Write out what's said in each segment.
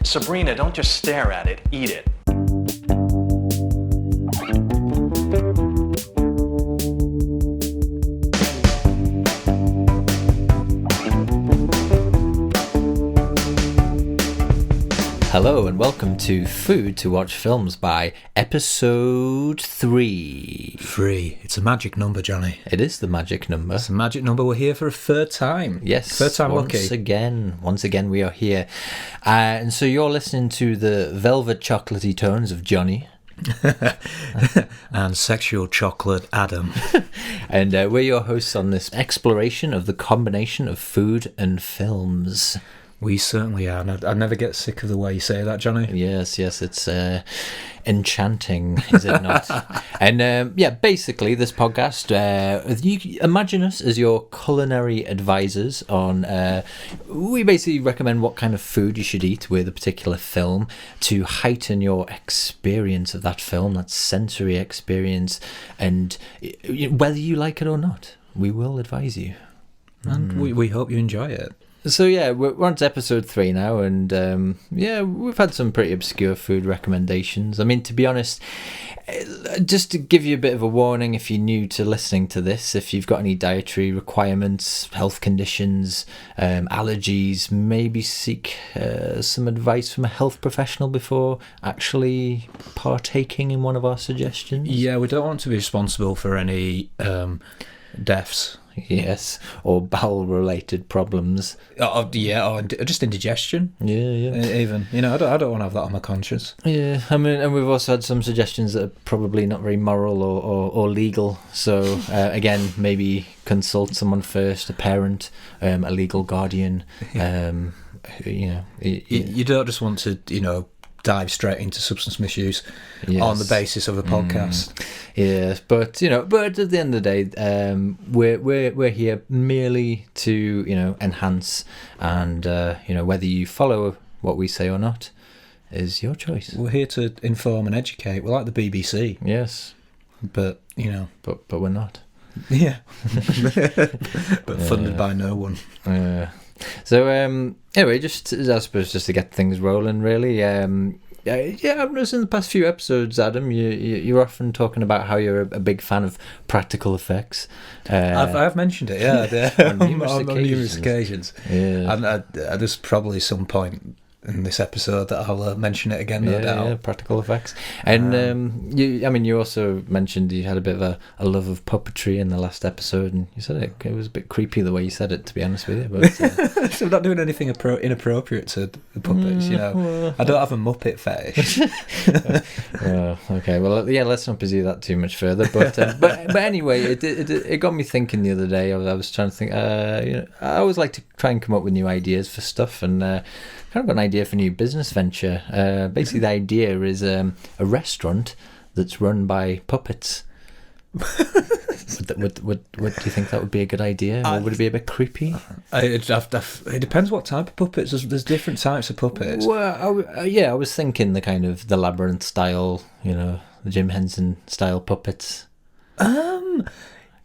Sabrina, don't just stare at it, eat it. Hello and welcome to Food to Watch Films by episode 3. 3. It's a magic number, Johnny. It is the magic number. It's a magic number. We're here for a third time. Yes. Third time once lucky. Once again we are here. And so you're listening to the velvet chocolatey tones of Johnny. And sexual chocolate Adam. And we're your hosts on this exploration of the combination of food and films. We certainly are. And I never get sick of the way you say that, Johnny. Yes, it's enchanting, is it not? And basically this podcast, you imagine us as your culinary advisors on, we basically recommend what kind of food you should eat with a particular film to heighten your experience of that film, that sensory experience, and whether you like it or not, we will advise you. And we hope you enjoy it. So yeah, we're on to episode 3 now, and we've had some pretty obscure food recommendations. I mean, to be honest, just to give you a bit of a warning if you're new to listening to this, if you've got any dietary requirements, health conditions, allergies, maybe seek some advice from a health professional before actually partaking in one of our suggestions. Yeah, we don't want to be responsible for any deaths. Yes, or bowel-related problems. Or just indigestion. Yeah. Even, I don't want to have that on my conscience. Yeah, I mean, and we've also had some suggestions that are probably not very moral or legal. So, again, maybe consult someone first, a parent, a legal guardian. You don't just want to, dive straight into substance misuse on the basis of a podcast. Yes, but at the end of the day, we're here merely to enhance, and whether you follow what we say or not is your choice. We're here to inform and educate. We're like the BBC. Yes, but but we're not. Yeah, but funded by no one. So anyway, just I suppose just to get things rolling, really. I've noticed in the past few episodes, Adam, you're often talking about how you're a big fan of practical effects. I've mentioned it, on numerous occasions. Yeah, and there's probably some point in this episode that I'll mention it again, no doubt. Yeah, practical effects. And you also mentioned you had a bit of a love of puppetry in the last episode, and you said it was a bit creepy the way you said it, to be honest with you. But so I'm not doing anything inappropriate to the puppets, I don't have a Muppet fetish. Okay, well, yeah, let's not pursue that too much further. But anyway, it got me thinking the other day. I was trying to think. I always like to try and come up with new ideas for stuff, and kind of got an idea for a new business venture. Basically, the idea is a restaurant that's run by puppets. Would do you think that would be a good idea, or would it be a bit creepy? It depends what type of puppets. There's different types of puppets. Well, I was thinking the kind of the Labyrinth style, the Jim Henson style puppets.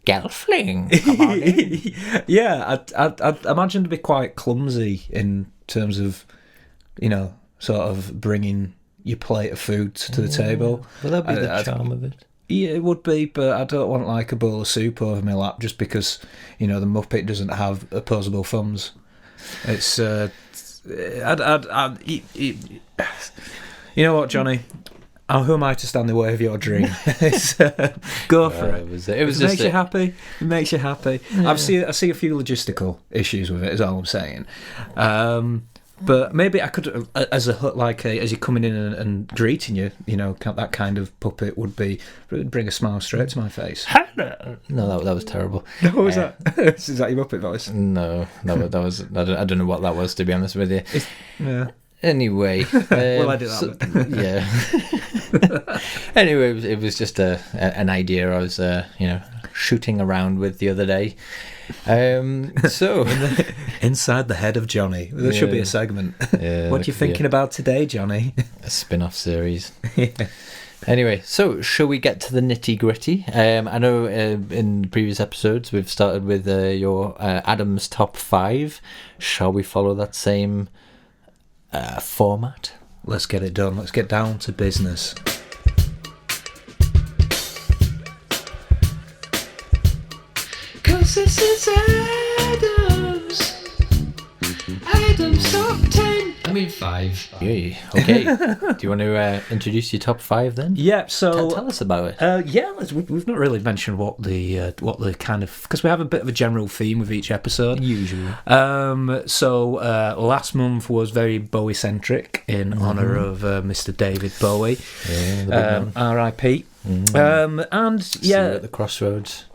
Gelfling, come on in. Yeah, I'd imagine to be quite clumsy in terms of, sort of bringing your plate of food to the table. Well, that'd be the charm of it. Yeah, it would be, but I don't want like a bowl of soup over my lap just because, the Muppet doesn't have opposable thumbs. It's, you know what, Johnny? Who am I to stand in the way of your dream? Go for it. It was just makes you happy. It makes you happy. Yeah. I see a few logistical issues with it. Is all I'm saying. But maybe I could, as you're coming in and greeting you, that kind of puppet would bring a smile straight to my face. No, that was terrible. What was that? Is that your Muppet voice? No, that was. I don't know what that was, to be honest with you. Yeah. Anyway, well, I did that. Yeah. Anyway, it was just an idea I was, shooting around with the other day. So inside the head of Johnny, there should be a segment. Yeah, what are you thinking about today, Johnny? A spin-off series. Yeah. Anyway, so shall we get to the nitty-gritty? I know in previous episodes we've started with your Adam's top 5. Shall we follow that same format. Let's get it done. Let's get down to business. Cause this is Adam's Top 10. I mean 5. Yeah. Okay. Do you want to introduce your top 5 then? Yeah, so... Tell us about it. We've not really mentioned what the kind of... Because we have a bit of a general theme with each episode. Usually. Last month was very Bowie-centric in honour of Mr. David Bowie. Yeah, the big man. R.I.P. See you at the crossroads.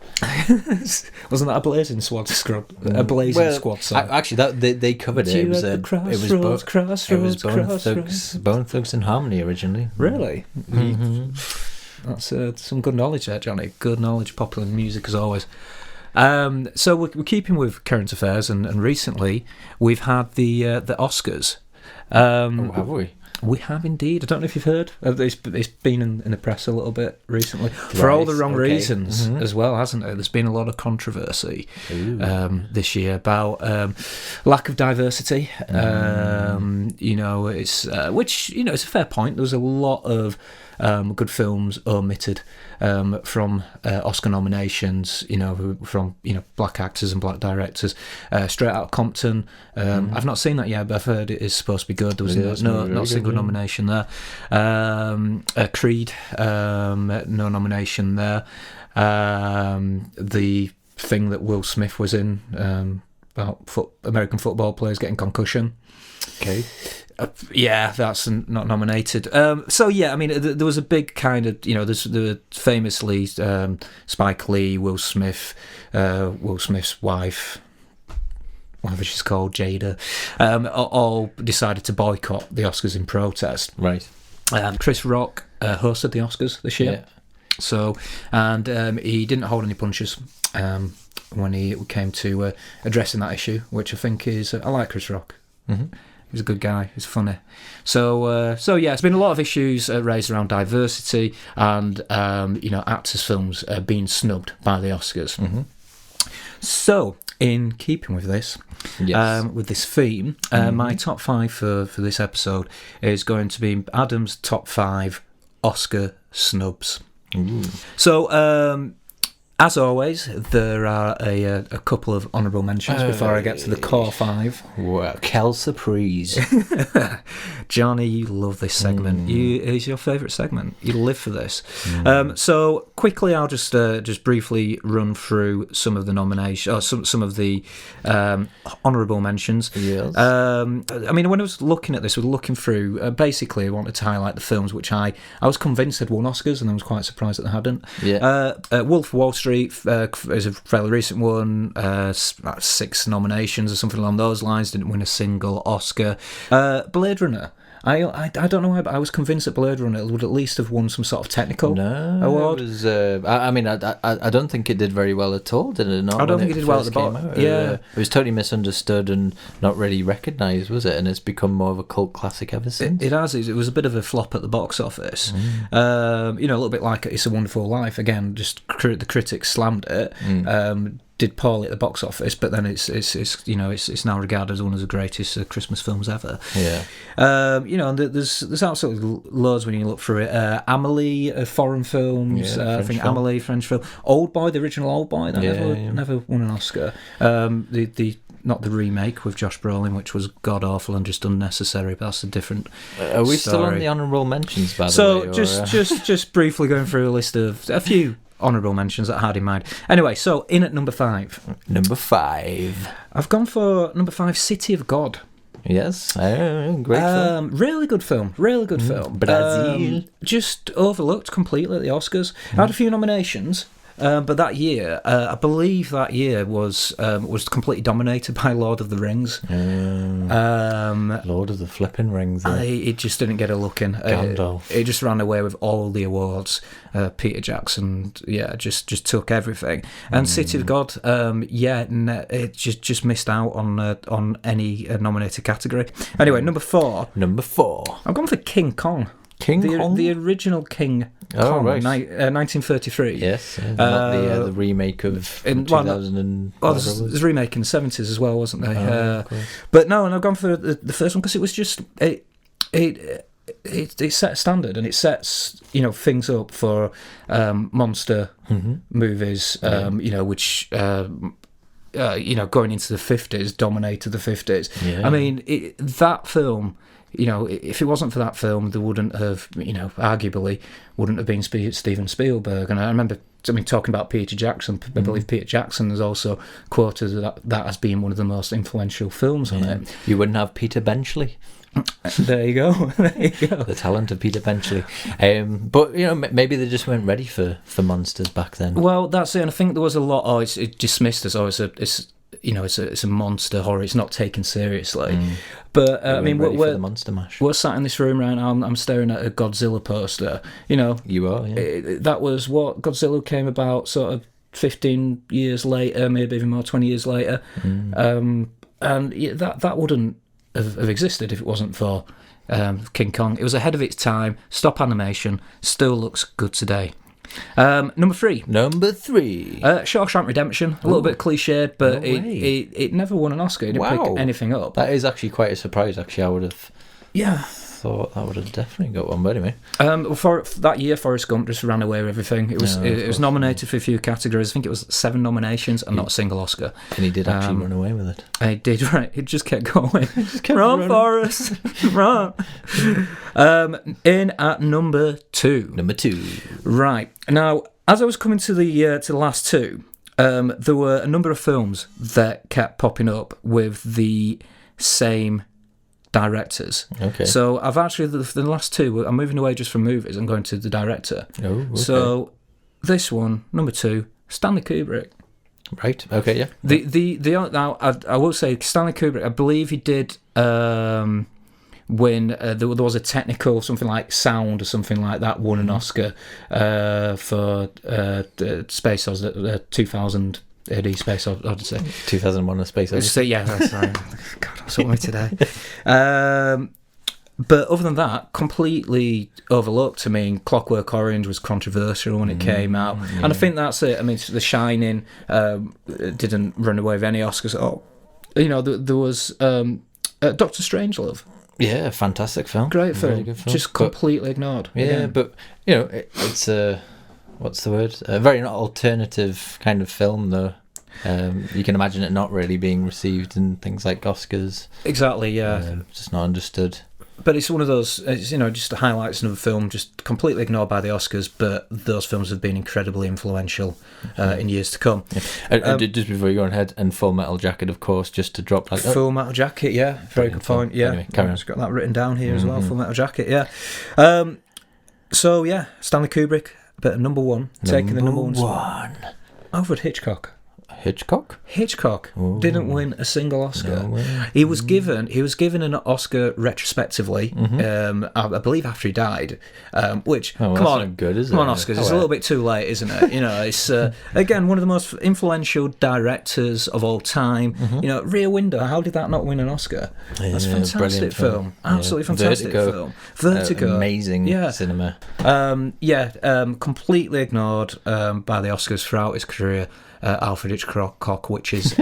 Wasn't that a blazing squad squad? A blazing squad song. Actually, they covered it. It was Bone Thugs and Harmony originally. Really? That's some good knowledge there, Johnny. Good knowledge, popular music as always. So we're keeping with current affairs, and recently we've had the Oscars. Have we? We have indeed. I don't know if you've heard. It's been in the press a little bit recently. For all the wrong reasons as well, hasn't it? There's been a lot of controversy this year about lack of diversity. It's which it's a fair point. There was a lot of good films omitted from Oscar nominations, from black actors and black directors. Straight Outta Compton, I've not seen that yet, but I've heard it is supposed to be good. There was not a single nomination there. Creed, no nomination there. The thing that Will Smith was in, about American football players getting concussion. Okay. That's not nominated. There was a big kind of, there were famously Spike Lee, Will Smith's wife, whatever she's called, Jada, all decided to boycott the Oscars in protest. Right. Chris Rock hosted the Oscars this year. Yeah. So, he didn't hold any punches when he came to addressing that issue, which I think is, I like Chris Rock. Mm-hmm. He's a good guy. He's funny. So it's been a lot of issues raised around diversity and actors' films being snubbed by the Oscars. Mm-hmm. So, in keeping with this, with this theme, my top 5 for this episode is going to be Adam's top 5 Oscar snubs. Ooh. So, as always, there are a couple of honourable mentions before I get to the core 5. Well, quelle surprise. Johnny, you love this segment. It's your favourite segment. You live for this. So quickly, I'll just briefly run through some of the nominations, or some of the honourable mentions. Yes. When I was looking at this, looking through, basically I wanted to highlight the films which I was convinced had won Oscars, and I was quite surprised that they hadn't. Yeah. Wolf of Wall Street is a fairly recent one, 6 nominations or something along those lines, didn't win a single Oscar. Blade Runner, I don't know why, but I was convinced that Blade Runner would at least have won some sort of technical award. It was, I don't think it did very well at all, did it not? I don't think it did well at the bottom. It was totally misunderstood and not really recognised, was it? And it's become more of a cult classic ever since. It has. It was a bit of a flop at the box office. A little bit like It's a Wonderful Life. Again, just the critics slammed it. Did poorly at the box office, but then it's now regarded as one of the greatest Christmas films ever. Yeah. And there's absolutely loads when you look through it. Amélie, foreign films. I think film. Amélie, French film. Old Boy, the original Old Boy, that never won an Oscar. Not the remake with Josh Brolin, which was god awful and just unnecessary. But that's a different. Are we story. Still on the honourable mentions, by the way? So just briefly going through a list of a few honourable mentions that I had in mind. Anyway, so in at number 5. Number 5. I've gone for number 5, City of God. Yes, great film. Really good film. Really good film. Brazil. Just overlooked completely at the Oscars. Had a few nominations. But that year, I believe that year was completely dominated by Lord of the Rings. Lord of the flipping Rings. It just didn't get a look in. Gandalf. It just ran away with all the awards. Peter Jackson, just took everything. And City of God, it just missed out on any nominated category. Anyway, number 4. Number 4. I've gone for King Kong. King Kong? The original King Kong, right. 1933. Yes, not the remake of 2000 there's a remake in the 70s as well, wasn't there? Of course. But no, and I've gone for the first one because it was just it set a standard, and it sets things up for monster movies, which going into the 50s dominated the 50s. Yeah. I mean, that film. If it wasn't for that film, there wouldn't have, arguably, wouldn't have been Steven Spielberg. And I remember, talking about Peter Jackson. I believe Peter Jackson has also quoted that as being one of the most influential films on it. You wouldn't have Peter Benchley. There you go. The talent of Peter Benchley. But maybe they just weren't ready for monsters back then. Well, that's it. And I think there was a lot. It's dismissed as it's a monster horror. It's not taken seriously. But for the Monster Mash. We're sat in this room right now. I'm staring at a Godzilla poster. You are. Yeah. That was what Godzilla came about. Sort of 15 years later, maybe even more, 20 years later. And that wouldn't have existed if it wasn't for King Kong. It was ahead of its time. Stop animation. Still looks good today. Number three. Shawshank Redemption. A little bit cliched, but it never won an Oscar. It didn't pick anything up. That is actually quite a surprise, actually. I would have thought that would have definitely got one, but anyway. For that year, Forrest Gump just ran away with everything. It was nominated for a few categories. I think it was 7 nominations and not a single Oscar. And he did actually run away with it. He did, right. He just kept going. Run, Forrest! Run! In at number 2. Number 2. Right. Now, as I was coming to the last two, there were a number of films that kept popping up with the same directors. Okay. So I've actually, the last two, I'm moving away just from movies. I'm going to the director. Oh, okay. So this one, number 2, Stanley Kubrick. Right. Okay. Yeah. Now I will say Stanley Kubrick. I believe he did win. There was a technical something like sound or something like that. Won an Oscar for Space Odyssey, 2000. AD Space Odyssey. 2001: A Space Odyssey. So, yeah, that's right. God, I'm sorry today. But other than that, completely overlooked. I mean, Clockwork Orange was controversial when it came out, and I think that's it. I mean, The Shining didn't run away with any Oscars. There was Doctor Strangelove. Yeah, fantastic film. Great film. Really good film. Just completely ignored. Yeah, again. But it's a. What's the word? A very alternative kind of film, though. You can imagine it not really being received in things like Oscars. Exactly, yeah. Just not understood. But it's one of those, just highlights of a film just completely ignored by the Oscars, but those films have been incredibly influential in years to come. Yeah. Just before you go ahead, and Full Metal Jacket, of course, just to drop like Full Metal Jacket, yeah. Very good point, yeah. Anyway, carry on. I've got that written down here as well, Full Metal Jacket, yeah. So, yeah, Stanley Kubrick. But number 1, taking the number 1 spot. Alfred Hitchcock. Hitchcock didn't win a single Oscar. No way. He was given an Oscar retrospectively, I believe after he died, which come on, good, is come it? on, Oscars, it's a little bit too late, isn't it? It's again one of the most influential directors of all time. Rear Window, how did that not win an Oscar? That's a fantastic film. Absolutely fantastic film. Vertigo, amazing cinema. Completely ignored by the Oscars throughout his career. Alfred Hitchcock, which is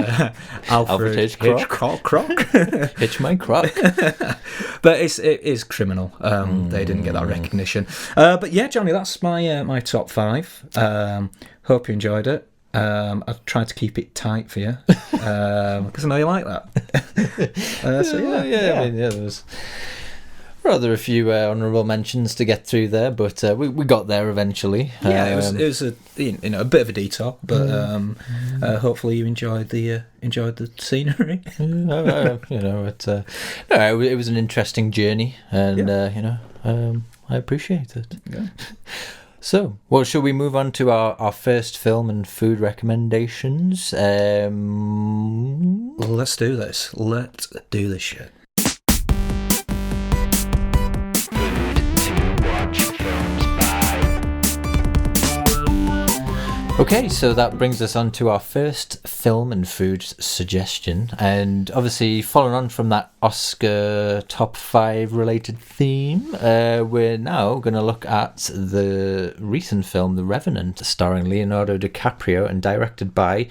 Alfred Hitchcock. Hitch my crock. But it is criminal. They didn't get that recognition. But yeah, Johnny, that's my top 5. Hope you enjoyed it. I tried to keep it tight for you because I know you like that. I mean, there was rather a few honourable mentions to get through there, but we got there eventually. Yeah, it was a a bit of a detour, but hopefully you enjoyed the scenery. It was an interesting journey, and I appreciate it. Yeah. So, well, shall we move on to our first film and food recommendations? Let's do this. Let's do this shit. Okay, so that brings us on to our first film and food suggestion. And obviously, following on from that Oscar top 5 related theme, we're now going to look at the recent film, The Revenant, starring Leonardo DiCaprio and directed by,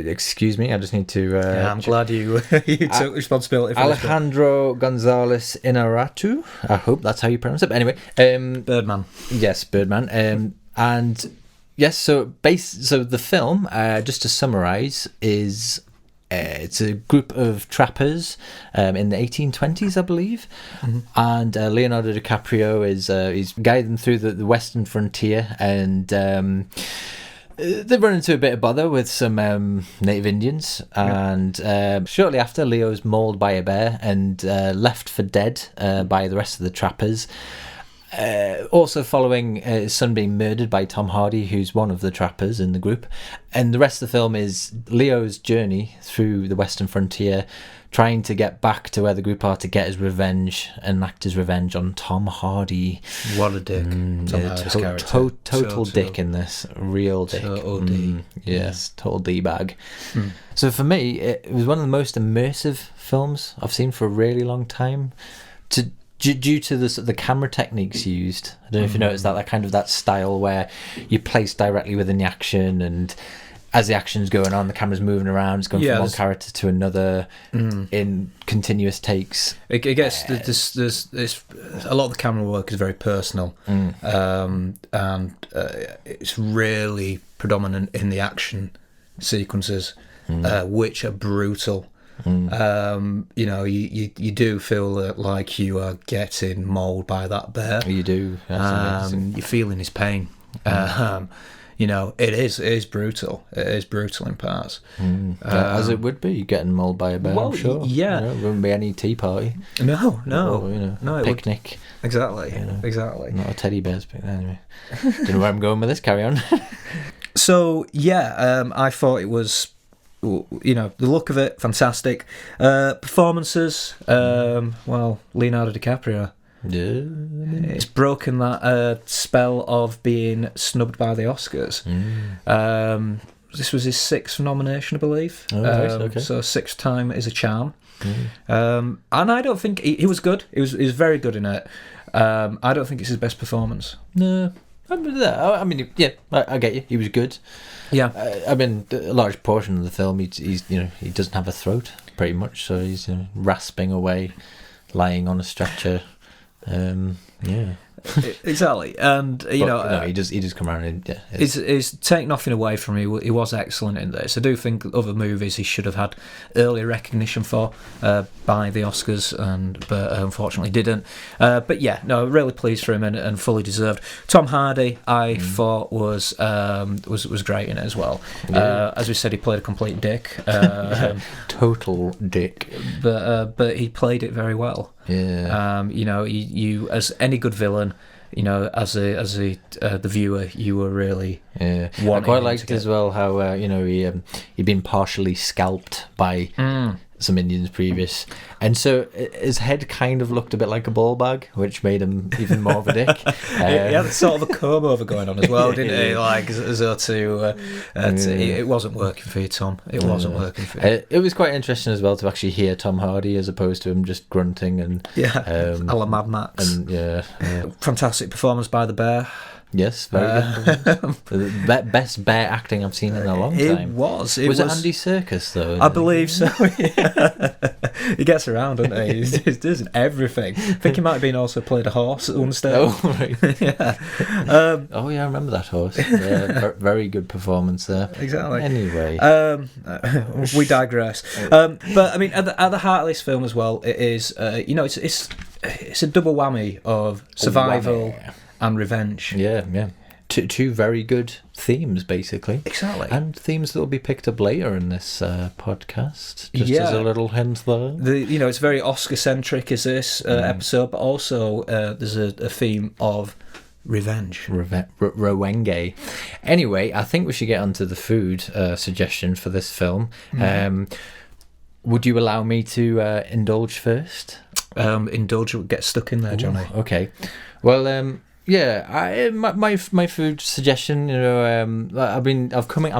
excuse me, I just need to... I'm glad you took responsibility for this. Alejandro González Inarritu. I hope that's how you pronounce it. But anyway... Birdman. Yes, Birdman. And yes, so the film, just to summarise, is it's a group of trappers in the 1820s, I believe, and Leonardo DiCaprio is he's guiding them through the western frontier, and they run into a bit of bother with some native Indians, and shortly after, Leo's mauled by a bear and left for dead by the rest of the trappers. Also following his son being murdered by Tom Hardy, who's one of the trappers in the group. And the rest of the film is Leo's journey through the western frontier, trying to get back to where the group are to get his revenge, enact his revenge on Tom Hardy. What a dick. Total dick in this. Real dick. Total D. Yes, total D-bag. So for me, it was one of the most immersive films I've seen for a really long time. Due to the camera techniques used, I don't know if you noticed that kind of that style where you place directly within the action, and as the action's going on, the camera's moving around, it's going from one character to another in continuous takes. It gets there's a lot of the camera work is very personal, and it's really predominant in the action sequences, which are brutal. You know, you do feel like you are getting mauled by that bear. You do. You're feeling his pain. You know, it is brutal. It is brutal in parts. As it would be, getting mauled by a bear, well, I'm sure. Yeah. You know, it wouldn't be any tea party. No. Or, no, picnic. Exactly. You know, exactly. Not a teddy bear's picnic. Anyway. Don't know where I'm going with this. Carry on. So, I thought it was... You know, the look of it, fantastic. Performances, well, Leonardo DiCaprio. Yeah. It's broken that spell of being snubbed by the Oscars. This was his 6th nomination, I believe. Okay. So 6th time is a charm. And I don't think... He was good. He was very good in it. I don't think it's his best performance. No. I mean, yeah, I get you. He was good. Yeah, I mean, a large portion of the film, he's he doesn't have a throat, pretty much, so he's rasping away, lying on a stretcher. Yeah, exactly. And he just come around and he's take nothing away from him. He was excellent in this. I do think other movies he should have had earlier recognition for by the Oscars, but unfortunately didn't. But yeah, no, really pleased for him and fully deserved. Tom Hardy, I thought was great in it as well. Yeah. As we said, he played a complete dick. Total dick. But he played it very well. Yeah. You as any good villain, as the viewer, you were really I quite liked as well how he'd been partially scalped by some Indians previous, and so his head kind of looked a bit like a ball bag, which made him even more of a dick. He had sort of a comb over going on as well, didn't he? Like as though it wasn't working for you, Tom. It wasn't working for you. It was quite interesting as well to actually hear Tom Hardy as opposed to him just grunting and a la Mad Max. And fantastic performance by the bear. Yes, very good. The best bear acting I've seen in a long time. It was it Andy Serkis though? I believe so. Yeah. He gets around, doesn't he? He does everything. I think he might have been also played a horse at one stage. Oh right. Yeah. I remember that horse. Yeah, very good performance there. Exactly. Anyway, we digress. But I mean, at the heart of this film as well, it is it's a double whammy of survival and revenge. Yeah. Two very good themes, basically. Exactly. And themes that will be picked up later in this podcast. Just as a little hint there. It's very Oscar-centric, is this episode, but also there's a theme of revenge. Rowenge. Anyway, I think we should get onto the food suggestion for this film. Would you allow me to indulge first? Indulge, get stuck in there, Johnny. Okay. Well, my food suggestion, I'm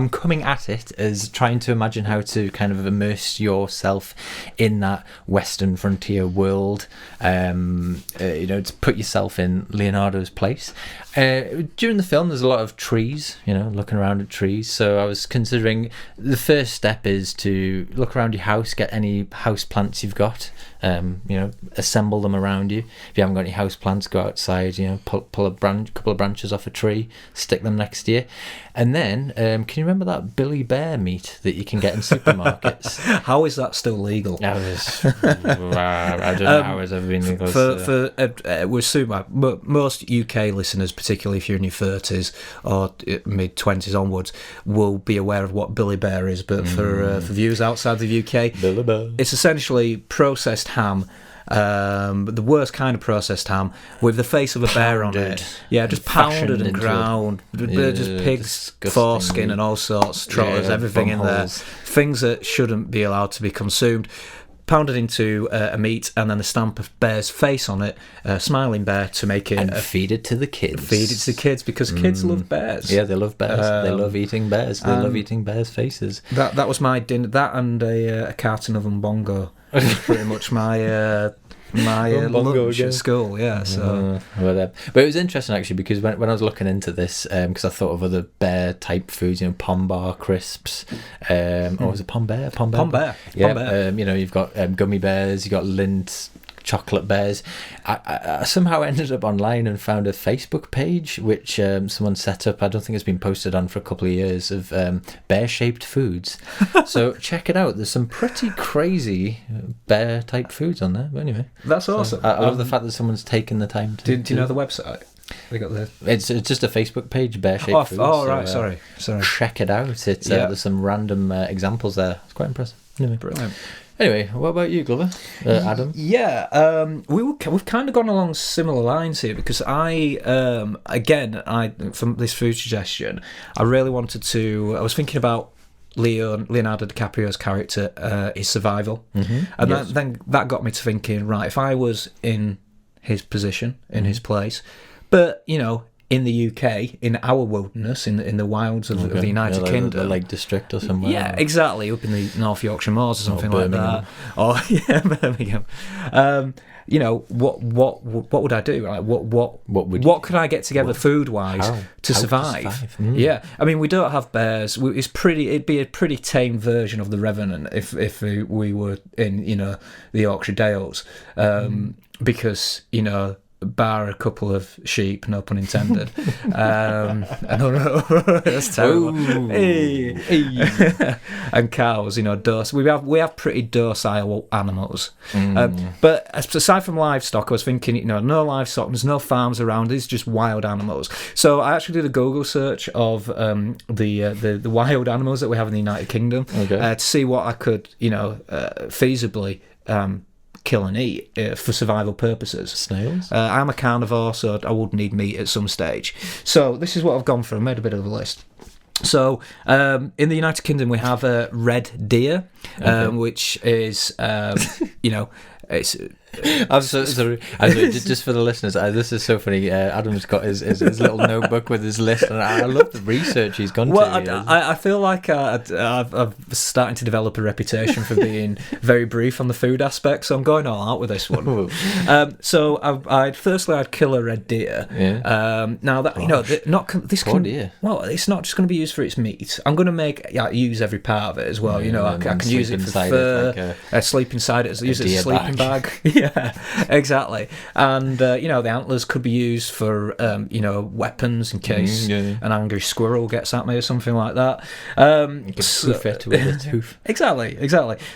coming at it as trying to imagine how to kind of immerse yourself in that Western frontier world. To put yourself in Leonardo's place. During the film, there's a lot of trees, looking around at trees. So I was considering the first step is to look around your house, get any house plants you've got. Assemble them around you. If you haven't got any house plants, go outside. Pull a couple of branches off a tree, stick them next to you, and then can you remember that Billy Bear meat that you can get in supermarkets? How is that still legal? I don't know how it's ever been legal. We assume most UK listeners, particularly if you're in your 30s or mid 20s onwards, will be aware of what Billy Bear is. But for viewers outside the UK, Billy Bear. It's essentially processed ham, the worst kind of processed ham with the face of a bear on it. Yeah, just pounded and ground. Just pig's foreskin and all sorts, trotters, everything in there. Things that shouldn't be allowed to be consumed. Pounded into a meat and then a stamp of bear's face on it, a smiling bear, to make it... And feed it to the kids. Feed it to the kids, because kids love bears. Yeah, they love bears. They love eating bears. They love eating bears' faces. That was my dinner. That and a carton of Umbongo. Pretty much my lunch at school. Yeah. So, but it was interesting actually, because when I was looking into this, because I thought of other bear type foods, Pom Bar crisps, or was it Pom Bear? Pom Bear. Yeah. Pom Bear. You've got gummy bears. You got Lindt chocolate bears. I somehow ended up online and found a Facebook page which someone set up. I don't think it's been posted on for a couple of years, of bear-shaped foods. So check it out. There's some pretty crazy bear-type foods on there. But anyway, that's awesome. I love the fact that someone's taken the time to... Do you know the website? They got the... It's just a Facebook page, bear-shaped foods. Oh, right. Sorry. Check it out. It's there's some random examples there. It's quite impressive. Anyway. Brilliant. Anyway, what about you, Glover? Adam? Yeah, we've kind of gone along similar lines here, because from this food suggestion, I really wanted to... I was thinking about Leonardo DiCaprio's character, his survival, and then that got me to thinking, right, if I was in his position, in his place, but, in the UK, in our wilderness, in the wilds of the United Kingdom, the Lake District or somewhere. Yeah, exactly, up in the North Yorkshire Moors or something like that. Or Birmingham. What would I do? Like, what could I get together food wise to survive? Yeah, I mean, we don't have bears. It'd be a pretty tame version of the Revenant if we were in the Yorkshire Dales, because bar a couple of sheep, no pun intended. No, that's terrible. Hey. And cows, docile. We have pretty docile animals. But aside from livestock, I was thinking, no livestock. There's no farms around. It's just wild animals. So I actually did a Google search of the wild animals that we have in the United Kingdom, to see what I could, feasibly. Kill and eat for survival purposes. Snails? I'm a carnivore, so I would need meat at some stage. So this is what I've gone for. I made a bit of a list. So in the United Kingdom, we have a red deer, which is, it's... I'm so sorry. Just for the listeners, this is so funny. Adam's got his little notebook with his list, and I love the research he's gone to. Well, I feel like I'm starting to develop a reputation for being very brief on the food aspect, so I'm going all out with this one. So I'd kill a red deer. Yeah. Now that deer. Well, it's not just going to be used for its meat. I'm going to use every part of it as well. I can use it for fur, sleep inside it, use it as a sleeping bag. Yeah, exactly. And the antlers could be used for weapons in case an angry squirrel gets at me or something like that. You can hoof it with its hoof. Exactly.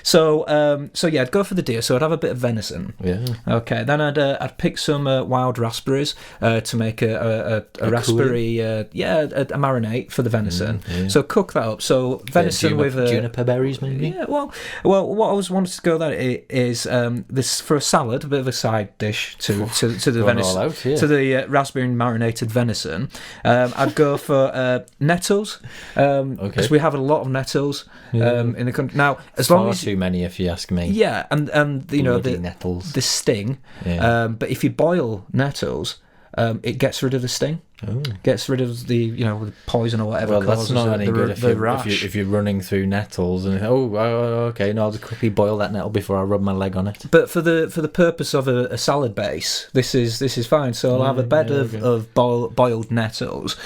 So I'd go for the deer. So I'd have a bit of venison. Yeah. Okay. Then I'd pick some wild raspberries to make a raspberry a marinade for the venison. So cook that up. So venison with juniper berries, maybe. Yeah. Well, what I was wanting to go there is this for a salad, a bit of a side dish to the venison, to the raspberry marinated venison. I'd go for nettles, because we have a lot of nettles in the country now. As long as too many, if you ask me. Yeah, and the nettles, the sting. Yeah. But if you boil nettles, it gets rid of the sting. Oh. Gets rid of the the poison or whatever. Well, that's causes not any good if you're running through nettles and okay, no, I'll just quickly boil that nettle before I rub my leg on it. But for the purpose of a salad base, this is fine. So I'll have a bed of boiled nettles,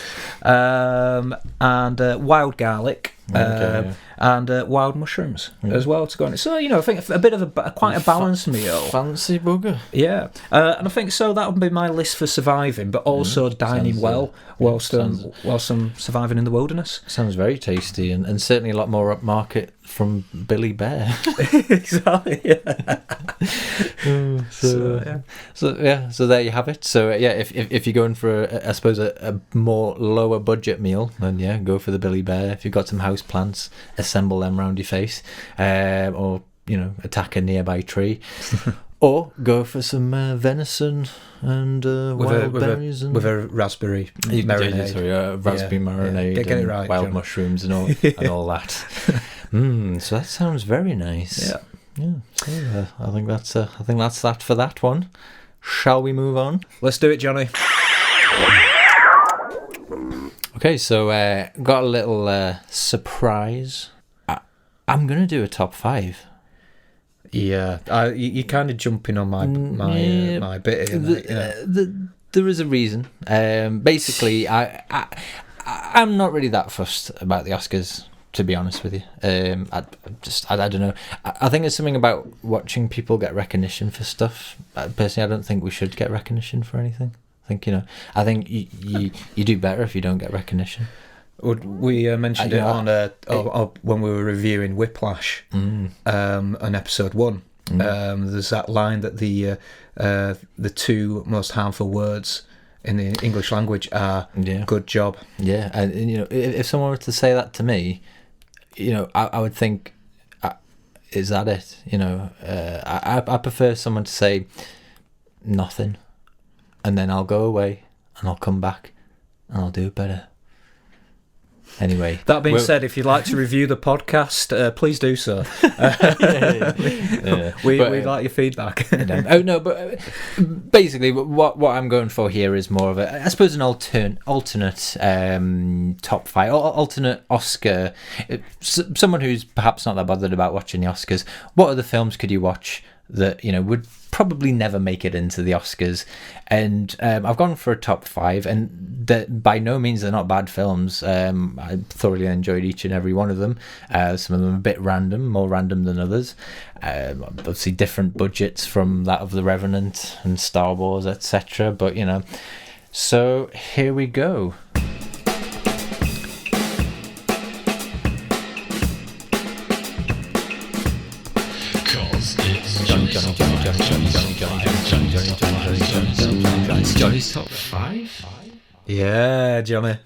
and wild garlic. And wild mushrooms as well to go on it. So I think a bit of quite a balanced meal. Fancy bugger. Yeah, and I think so. That would be my list for surviving, but also dining whilst I'm surviving in the wilderness. Sounds very tasty and certainly a lot more upmarket from Billy Bear. Exactly. Yeah. So there you have it. So if you're going for I suppose a more lower budget meal, then go for the Billy Bear. If you've got some house plants, assemble them round your face, or attack a nearby tree. Or go for some venison and wild berries with a raspberry marinade. Raspberry marinade. Get it right, wild John. mushrooms and all that. So that sounds very nice. Yeah. So I think that's that for that one. Shall we move on? Let's do it, Johnny. Okay, so got a little surprise. I'm gonna do a top 5. Yeah, you're kind of jumping on my bit here. There is a reason. Basically, I'm not really that fussed about the Oscars, to be honest with you. I don't know. I think there's something about watching people get recognition for stuff. Personally, I don't think we should get recognition for anything. I think you do better if you don't get recognition. We mentioned it on when we were reviewing Whiplash, on episode 1. There's that line that the two most harmful words in the English language are "good job." Yeah, and if someone were to say that to me, I would think, is that it? I prefer someone to say nothing, and then I'll go away and I'll come back and I'll do it better. Anyway, that being said, if you'd like to review the podcast, please do so. We like your feedback. But basically, what I'm going for here is more of I suppose an alternate top 5, alternate Oscar. Someone who's perhaps not that bothered about watching the Oscars. What other films could you watch that would probably never make it into the Oscars? And I've gone for a top 5, and by no means they're not bad films. I thoroughly enjoyed each and every one of them. Some of them a bit random, more random than others. Obviously different budgets from that of the Revenant and Star Wars, etc. But so here we go. Johnny's top 5. Yeah, Johnny.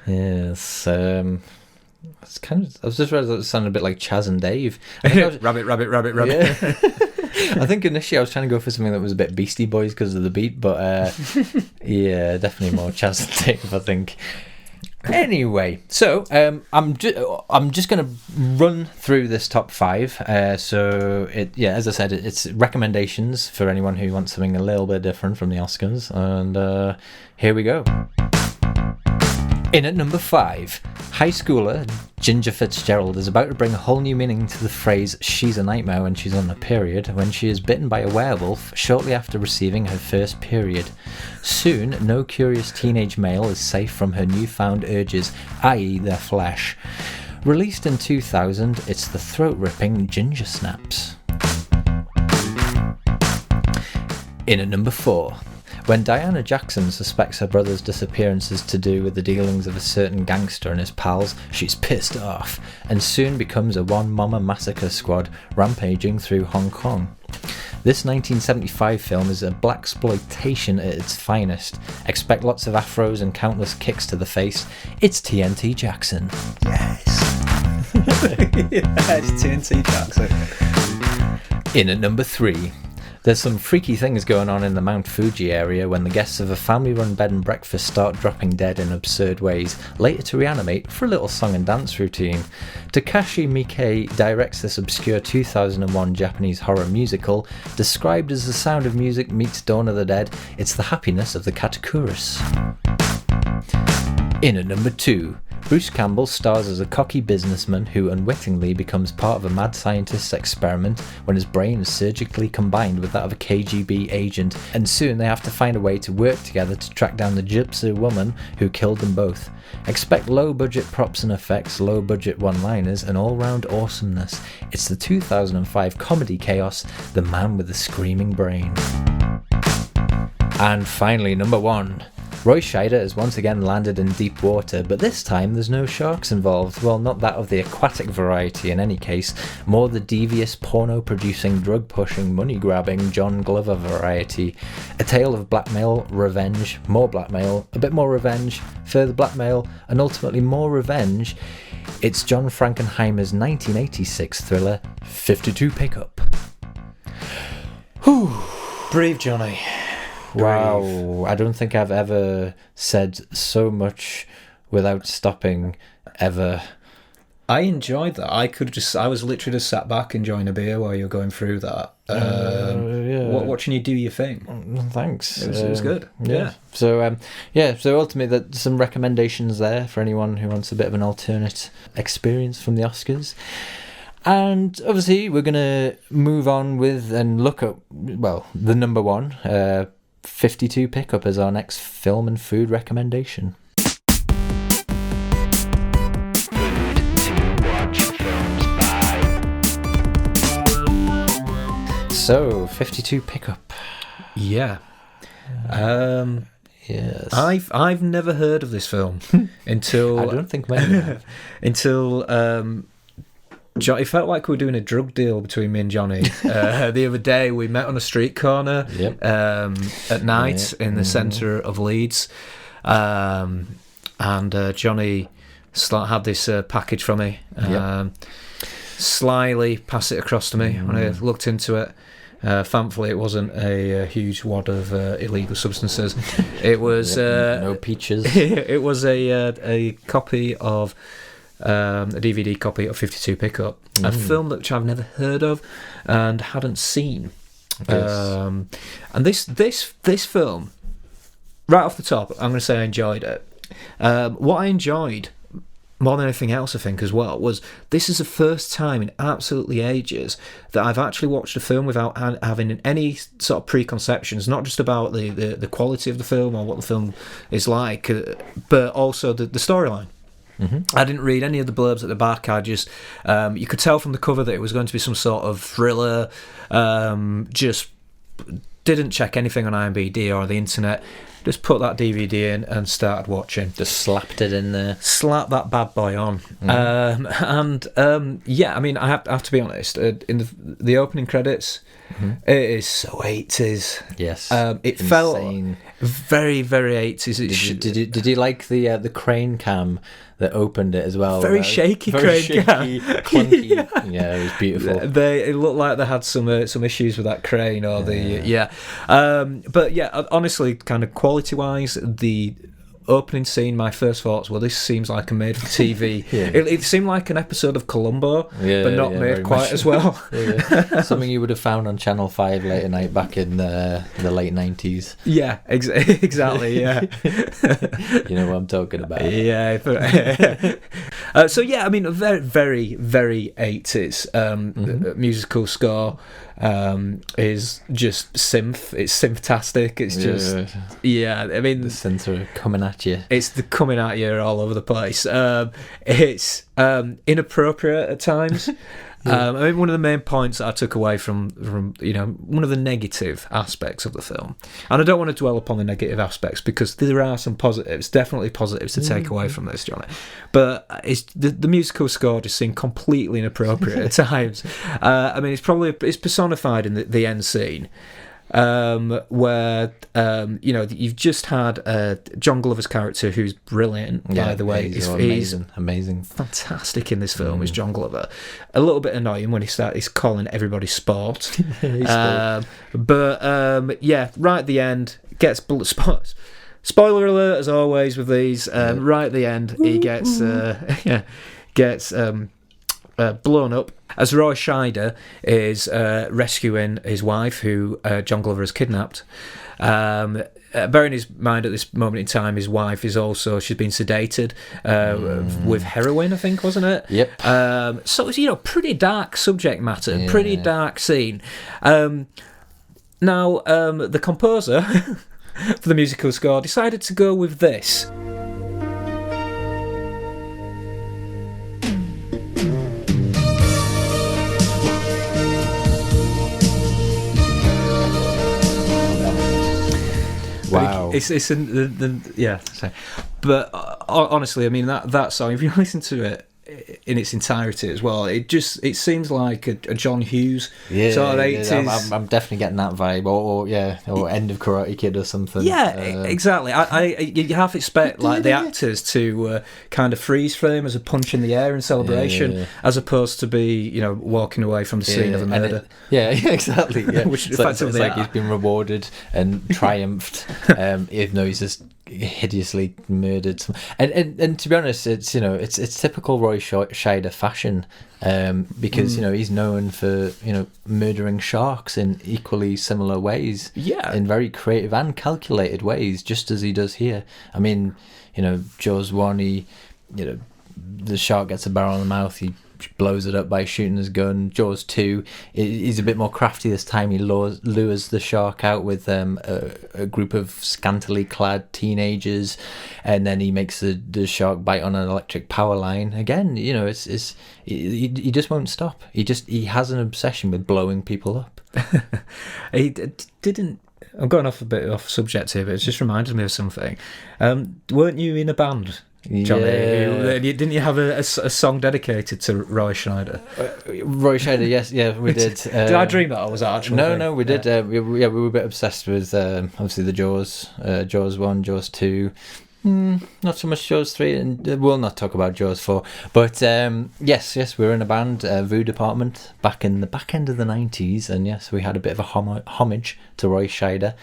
Yes. It's kind of. I was just realised that it sounded a bit like Chaz and Dave. Rabbit. Yeah. I think initially I was trying to go for something that was a bit Beastie Boys because of the beat, but yeah, definitely more Chaz and Dave, I think. Anyway, so I'm just going to run through this top 5. So as I said, it's recommendations for anyone who wants something a little bit different from the Oscars, and here we go. In at number 5, high schooler Ginger Fitzgerald is about to bring a whole new meaning to the phrase "she's a nightmare when she's on her period" when she is bitten by a werewolf shortly after receiving her first period. Soon, no curious teenage male is safe from her newfound urges, i.e. their flesh. Released in 2000, it's the throat-ripping Ginger Snaps. In at number 4, when Diana Jackson suspects her brother's disappearance is to do with the dealings of a certain gangster and his pals, she's pissed off, and soon becomes a one-mama massacre squad rampaging through Hong Kong. This 1975 film is a blaxploitation at its finest. Expect lots of afros and countless kicks to the face. It's TNT Jackson. Yes. Yes, TNT Jackson. In at number 3, There's some freaky things going on in the Mount Fuji area when the guests of a family-run bed and breakfast start dropping dead in absurd ways, later to reanimate for a little song and dance routine. Takashi Miike directs this obscure 2001 Japanese horror musical. Described as The Sound of Music meets Dawn of the Dead, it's the happiness of the Katakuris. In at number 2, Bruce Campbell stars as a cocky businessman who unwittingly becomes part of a mad scientist's experiment when his brain is surgically combined with that of a KGB agent, and soon they have to find a way to work together to track down the gypsy woman who killed them both. Expect low-budget props and effects, low-budget one-liners, and all-round awesomeness. It's the 2005 comedy chaos, The Man with the Screaming Brain. And finally, number 1. Roy Scheider has once again landed in deep water, but this time there's no sharks involved. Well, not that of the aquatic variety in any case, more the devious, porno-producing, drug-pushing, money-grabbing John Glover variety. A tale of blackmail, revenge, more blackmail, a bit more revenge, further blackmail, and ultimately more revenge. It's John Frankenheimer's 1986 thriller, 52 Pickup. Whew. Breathe, Johnny. Wow, I don't think I've ever said so much without stopping, ever. I enjoyed that. I was literally just sat back enjoying a beer while you were going through that. Yeah. Watching you do your thing. Thanks. It was good. Yeah. So ultimately, there's some recommendations there for anyone who wants a bit of an alternate experience from the Oscars. And obviously, we're going to move on with and look at, well, the number 1, 52 Pickup as our next film and food recommendation. So, 52 Pickup. Yeah. Yes. I've never heard of this film until I don't think many have. until it felt like we were doing a drug deal between me and Johnny. The other day we met on a street corner at night in the centre of Leeds, and Johnny had this package from me. Slyly passed it across to me when I looked into it. Thankfully, it wasn't a huge wad of illegal substances. It was no peaches. It was a copy of. A DVD copy of 52 Pickup, a film which I've never heard of and hadn't seen. Yes. And this film, right off the top, I'm going to say I enjoyed it. What I enjoyed more than anything else, I think, as well, was this is the first time in absolutely ages that I've actually watched a film without having any sort of preconceptions, not just about the quality of the film or what the film is like, but also the storyline. Mm-hmm. I didn't read any of the blurbs at the back. I just you could tell from the cover that it was going to be some sort of thriller. Just didn't check anything on IMDb or the internet. Just put that DVD in and started watching. Just slapped it in there. Slapped that bad boy on. I mean, I have to be honest. In the opening credits, it is so 80s. Yes. It insane. Felt very, very 80s. Did you like the crane cam that opened it as well? Very shaky crane cam. Clunky. Yeah, it was beautiful. It looked like they had some issues with that crane or but yeah, honestly, kind of quality wise, the opening scene, my first thoughts were, this seems like a made for TV. It seemed like an episode of Columbo, but not made quite as well. Something you would have found on Channel 5 late at night back in the late 90s. Yeah, exactly, yeah. You know what I'm talking about. Yeah. So yeah, I mean, a very, very, very 80s musical score. Is just synth. It's synthtastic. It's just I mean, the synths are coming at you. It's coming at you all over the place. It's inappropriate at times. I mean, one of the main points that I took away from one of the negative aspects of the film, and I don't want to dwell upon the negative aspects because there are some positives, definitely positives to take away from this, Johnny. But it's the musical score just seemed completely inappropriate at times. I mean, it's personified in the end scene. where you've just had John Glover's character, who's brilliant, by the way. He's amazing, fantastic in this film. Is John Glover. A little bit annoying when he's calling everybody sport, but right at the end gets spots. Spoiler alert, as always with these. Right at the end, he gets blown up as Roy Scheider is rescuing his wife, who John Glover has kidnapped. Bearing in mind at this moment in time, his wife is she's been sedated with heroin, I think, wasn't it? Yep. So it's pretty dark subject matter, pretty dark scene. Now the composer for the musical score decided to go with this. Wow. It's but honestly, I mean that song, if you listen to it in its entirety as well, it seems like a John Hughes sort of 80s. I'm definitely getting that vibe, or End of Karate Kid or something. Exactly. You half expect like the actors to kind of freeze frame as a punch in the air in celebration, as opposed to be walking away from the scene of a murder. Exactly. Yeah. Which it's like he's been rewarded and triumphed, even though he's just hideously murdered. And to be honest, it's typical Roy Scheider fashion, because he's known for murdering sharks in equally similar ways, in very creative and calculated ways, just as he does here. I mean, Jaws 1, the shark gets a barrel in the mouth, he blows it up by shooting his gun. Jaws 2, he's a bit more crafty this time. He lures the shark out with a group of scantily clad teenagers, and then he makes the shark bite on an electric power line. Again, he just won't stop. He has an obsession with blowing people up. He didn't. I'm going off a bit off subject here, but it's just reminded me of something. Weren't you in a band, Johnny? Didn't you have a song dedicated to Roy Scheider? Roy Scheider, yes, we did. Did I dream that, or was that actual? No, we did. We were a bit obsessed with obviously the Jaws 1, Jaws 2. Not so much Jaws 3, and we'll not talk about Jaws 4. But yes, we were in a band, Voo Department, back in the back end of the 90s, and yes, we had a bit of a homage to Roy Scheider.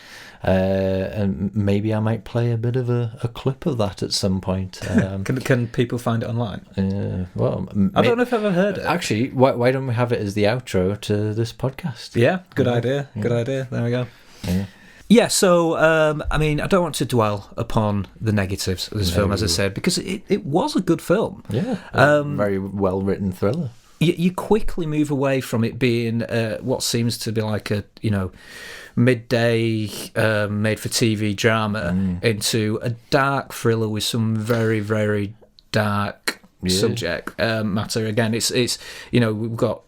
And maybe I might play a bit of a clip of that at some point. Can people find it online? I don't know if I've ever heard it. Actually, why don't we have it as the outro to this podcast? Yeah, good idea. Good idea. There we go. Yeah, so, I mean, I don't want to dwell upon the negatives of this film, as I said, because it was a good film. Yeah, very well-written thriller. You quickly move away from it being what seems to be like a, midday made-for-TV drama into a dark thriller with some very, very dark subject matter. Again, it's we've got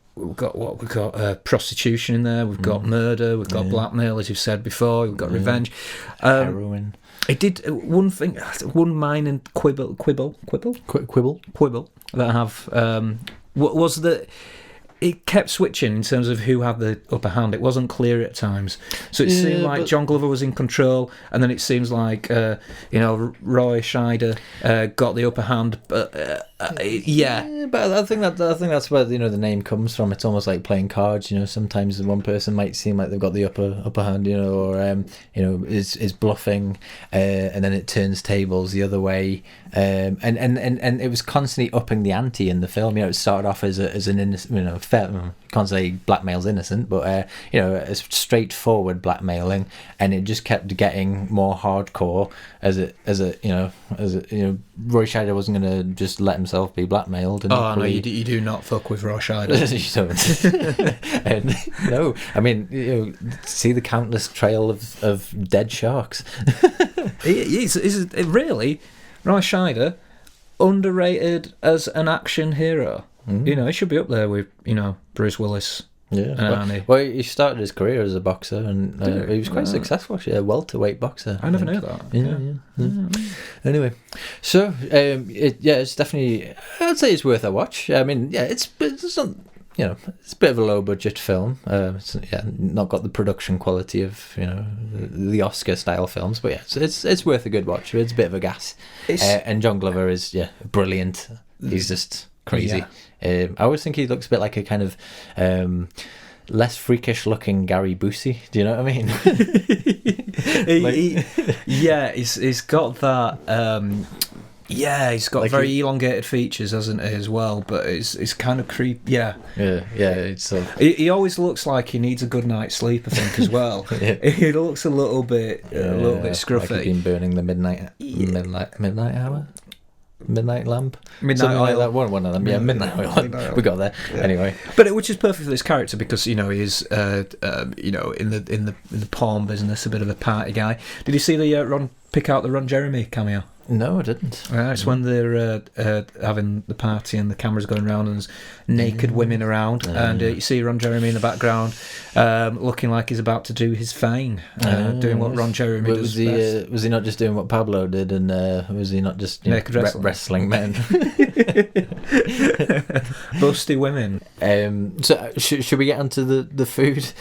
prostitution in there, we've got murder, we've got blackmail, as you've said before, we've got revenge, heroin. It did one minor quibble that I have was that it kept switching in terms of who had the upper hand. It wasn't clear at times, so it seemed like John Glover was in control, and then it seems like Roy Scheider got the upper hand. But but I think that's where the name comes from. It's almost like playing cards. Sometimes one person might seem like they've got the upper hand, or is bluffing, and then it turns tables the other way. And it was constantly upping the ante in the film. It started off as an innocent, can't say blackmail's innocent, but a straightforward blackmailing, and it just kept getting more hardcore as Roy Scheider wasn't going to just let himself be blackmailed. And no, you do not fuck with Roy Scheider. You don't. And, no, I mean, see the countless trail of dead sharks. It really, Roy Scheider, underrated as an action hero. He should be up there with Bruce Willis. Yeah, well, he started his career as a boxer, and he was quite successful, actually, a welterweight boxer. I never knew that. Yeah. Anyway, so it's definitely, I'd say it's worth a watch. I mean, it's not you know, it's a bit of a low budget film. It's not got the production quality of, you know, the Oscar style films, but yeah, it's worth a good watch. It's a bit of a gas. And John Glover is brilliant. He's just crazy. I always think he looks a bit like a kind of less freakish looking Gary Busey. Do you know what I mean? He's got that. He's got like very elongated features, hasn't he, as well? But it's kind of creepy. Yeah. It's he always looks like he needs a good night's sleep, I think, as well. He looks a little bit scruffy. Like he's been burning the midnight hour. Midnight lamp, midnight oil. Like that. One of them, midnight oil. We got there anyway. But which is perfect for this character because you know he's in the porn business, a bit of a party guy. Did you see the pick out the Ron Jeremy cameo? No, I didn't. It's when they're having the party and the camera's going around and there's naked women around, and you see Ron Jeremy in the background, looking like he's about to do his thing, doing what Ron Jeremy does best. Was he not just doing what Pablo did, and was he not just naked wrestling men? Busty women. So should we get onto the food?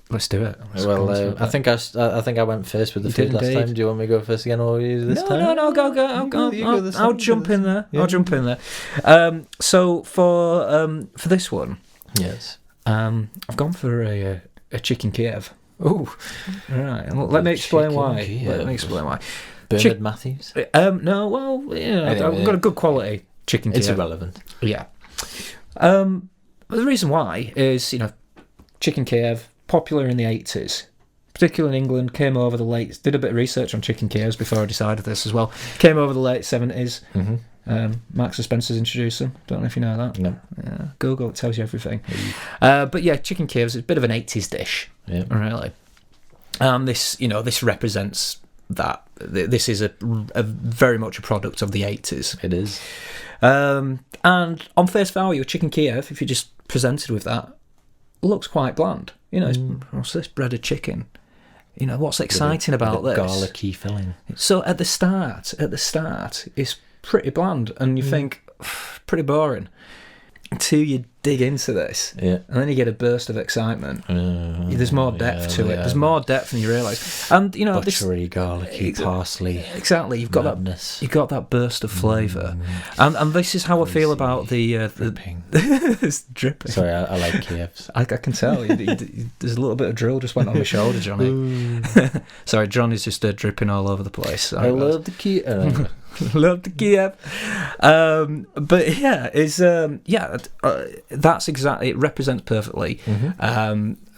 Let's do it. I think I went first with the food last time. Do you want me to go first again, or you this time? No, go. I'll jump in there. Yeah. I'll jump in there. So for this one, yes, I've gone for a chicken Kiev. Oh, right. Let me explain why. Bernard Matthews. No, well, I've got a good quality chicken Kiev. It's irrelevant. Yeah. The reason why is chicken Kiev. Popular in the 80s, particularly in England, came over the late... Did a bit of research on chicken Kievs before I decided this as well. Came over the late 70s. Mm-hmm. Marks and Spencer's introduced them. Don't know if you know that. No. Yeah, Google, it tells you everything. But yeah, chicken Kievs is a bit of an 80s dish. Yeah. Really. This represents that. This is a very much a product of the 80s. It is. And on face value, a chicken Kiev, if you're just presented with that, looks quite bland. What's this breaded chicken? What's exciting about this? Garlicky filling. So at the start, it's pretty bland, and you think pretty boring until you dig into this, and then you get a burst of excitement. There's more depth to it. There's more depth than you realise. And butchery, garlicky, parsley. Exactly. You've got madness. You've got that burst of flavour, and this is how I feel about the dripping. It's dripping. Sorry, I like Kievs. I can tell. There's a little bit of drill just went on my shoulder, Johnny. Sorry, John is just dripping all over the place. I love the Kiev. Love the Kiev. But yeah, that's exactly, it represents perfectly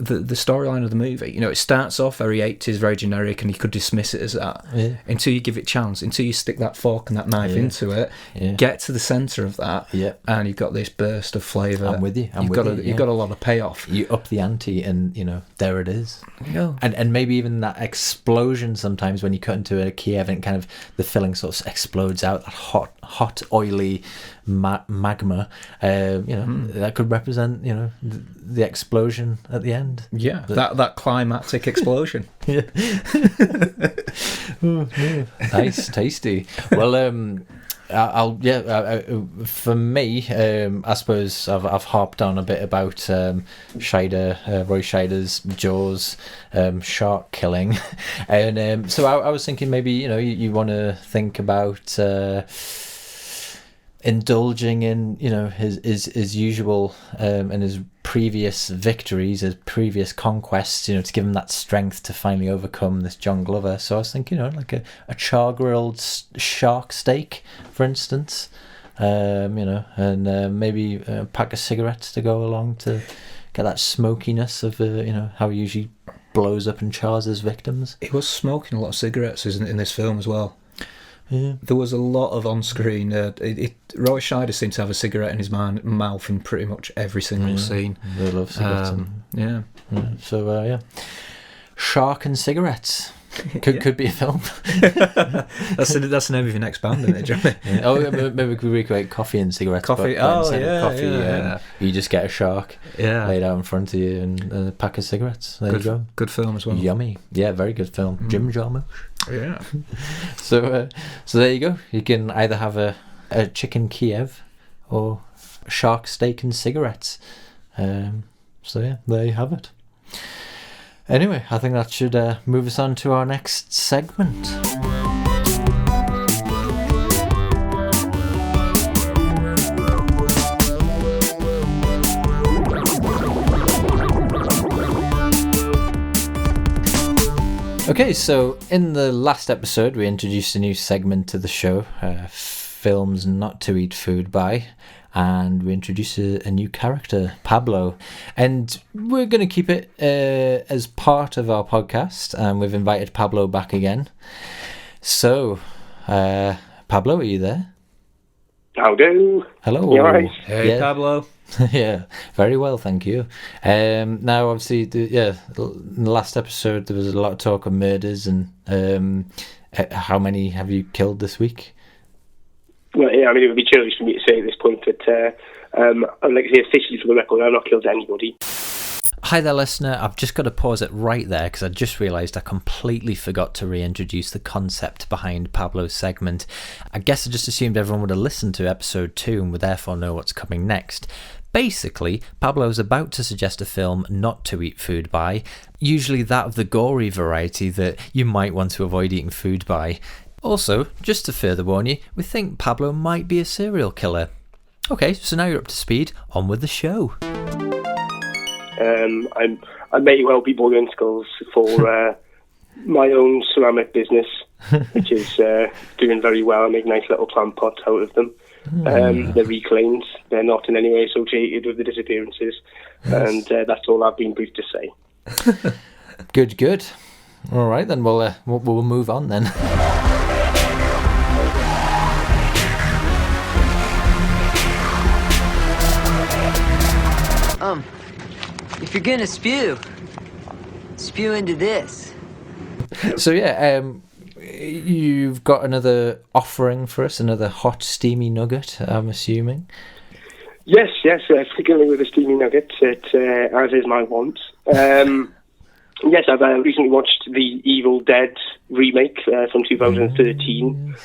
the storyline of the movie. It starts off very 80s, very generic, and you could dismiss it as that until you give it a chance, until you stick that fork and that knife into it, get to the centre of that, and you've got this burst of flavour. I'm with you. You've got a lot of payoff. You up the ante, and there it is. And maybe even that explosion sometimes when you cut into a Kiev and kind of the filling sort of explodes out, that hot oily magma, that could represent the explosion at the end. That climactic explosion. Nice, tasty. Well, for me, I suppose I've harped on a bit about Roy Scheider's Jaws shark killing, and so I was thinking maybe you want to think about indulging in his usual and his previous victories, his previous conquests, to give him that strength to finally overcome this John Glover. So I was thinking, like a char-grilled shark steak, for instance, and maybe a pack of cigarettes to go along to get that smokiness of how he usually blows up and chars his victims. He was smoking a lot of cigarettes, isn't it, in this film as well? Yeah. There was a lot of on-screen. Roy Scheider seemed to have a cigarette in his mouth in pretty much every single scene. They love cigarettes. So shark and cigarettes could be a film. That's the name of your next band, isn't it, Johnny? Maybe we could recreate coffee and cigarettes. Coffee. You just get a shark laid out in front of you and a pack of cigarettes. There you go. Good film as well. Yummy. Yeah, very good film. Jim Jarmusch. Yeah. So there you go. You can either have a chicken Kiev or shark steak and cigarettes. So yeah, there you have it. Anyway, I think that should move us on to our next segment. Okay, so in the last episode we introduced a new segment to the show, films not to eat food by, and we introduced a new character, Pablo, and we're going to keep it as part of our podcast, and we've invited Pablo back again. So, Pablo, are you there? Howdo. Hello. You alright? Hey, Yeah. Pablo. Yeah, very well, thank you. Now, obviously, in the last episode there was a lot of talk of murders, and how many have you killed this week? Well, yeah, I mean, it would be churlish for me to say at this point, but I'd like to say officially for the record, I've not killed anybody. Hi there, listener. I've just got to pause it right there because I just realised I completely forgot to reintroduce the concept behind Pablo's segment. I guess I just assumed everyone would have listened to episode 2 and would therefore know what's coming next. Basically, Pablo's about to suggest a film not to eat food by, usually that of the gory variety that you might want to avoid eating food by. Also, just to further warn you, we think Pablo might be a serial killer. Okay, so now you're up to speed, on with the show. I may well be boiling skulls for my own ceramic business, which is doing very well. I make nice little plant pots out of them. They're reclaimed. They're not in any way associated with the disappearances. And that's all I've been briefed to say. Good. All right, then we'll move on then. If you're gonna spew into this. So yeah, you've got another offering for us, another hot, steamy nugget, I'm assuming. Yes, particularly with the steamy nuggets, as is my want. Yes, I've recently watched the Evil Dead remake from 2013,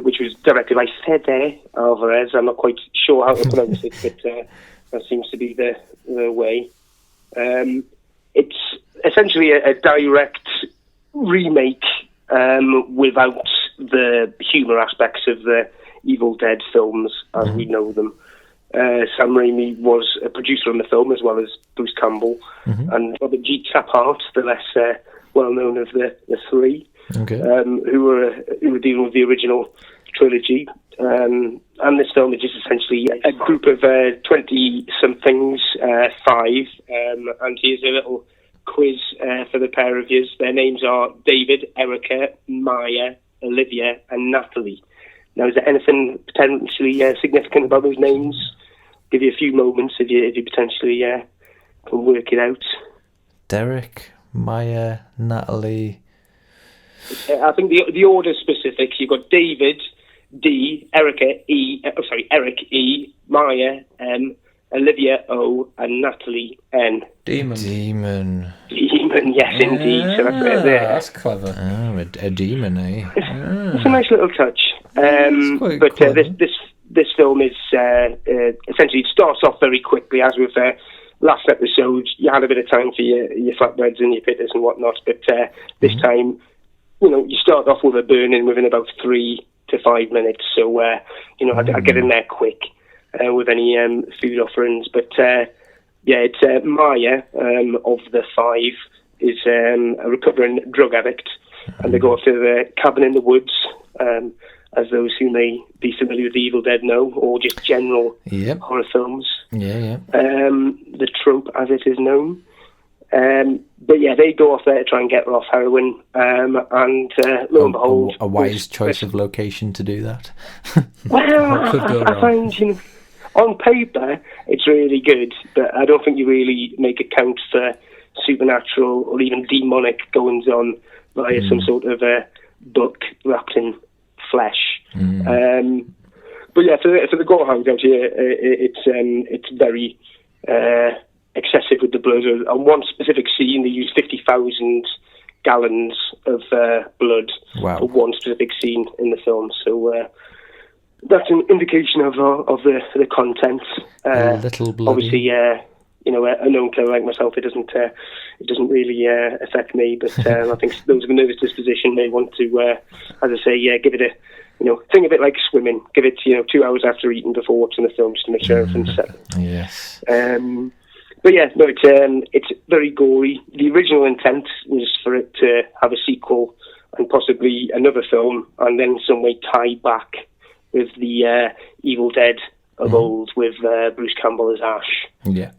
which was directed by Fede Alvarez. I'm not quite sure how to pronounce it, but that seems to be the way. It's essentially a direct remake without the humour aspects of the Evil Dead films as we know them. Sam Raimi was a producer on the film, as well as Bruce Campbell, and Robert G. Tapart, the less well-known of the three, who were dealing with the original trilogy. And this film is just essentially a group of 20-somethings, five, and here's a little quiz for the pair of yous. Their names are David, Erica, Maya, Olivia, and Natalie. Now, is there anything potentially significant about those names? Give you a few moments if you potentially can work it out. Derek, Maya, Natalie. I think the order's specific. You've got David, D, Erica, Eric, E, Maya, M, Olivia, O, and Natalie, N. Demon, yes, indeed. So that's it there. That's clever. Oh, a demon, eh? It's a nice little touch. quite But clever. this film is essentially, it starts off very quickly, as with last episode. You had a bit of time for your flatbreads and your pitters and whatnot, but this time, you start off with a burn-in within about 3 to 5 minutes. So, I get in there quick with any food offerings. But, it's Maya of the five is a recovering drug addict, and they go off to the cabin in the woods, as those who may be familiar with the Evil Dead know, or just general horror films. Yeah. The trope, as it is known. But they go off there to try and get her off heroin, and lo and behold... A wise choice of location to do that. Well, could go I wrong? find, on paper, it's really good, but I don't think you really make account for supernatural or even demonic goings-on via some sort of book wrapped in flesh. But for the gorehound out here, it's very excessive with the blood. On one specific scene, they use 50,000 gallons of blood for one specific scene in the film. So that's an indication of the content. A little bloody. Obviously, a known killer like myself, it doesn't really affect me. But I think those of a nervous disposition may want to, as I say, give it a, think of it like swimming. Give it 2 hours after eating before watching the film, just to make sure everything's set. Yes. But yeah, no, it's very gory. The original intent was for it to have a sequel and possibly another film, and then some way tie back with the Evil Dead of old, with Bruce Campbell as Ash. Yeah.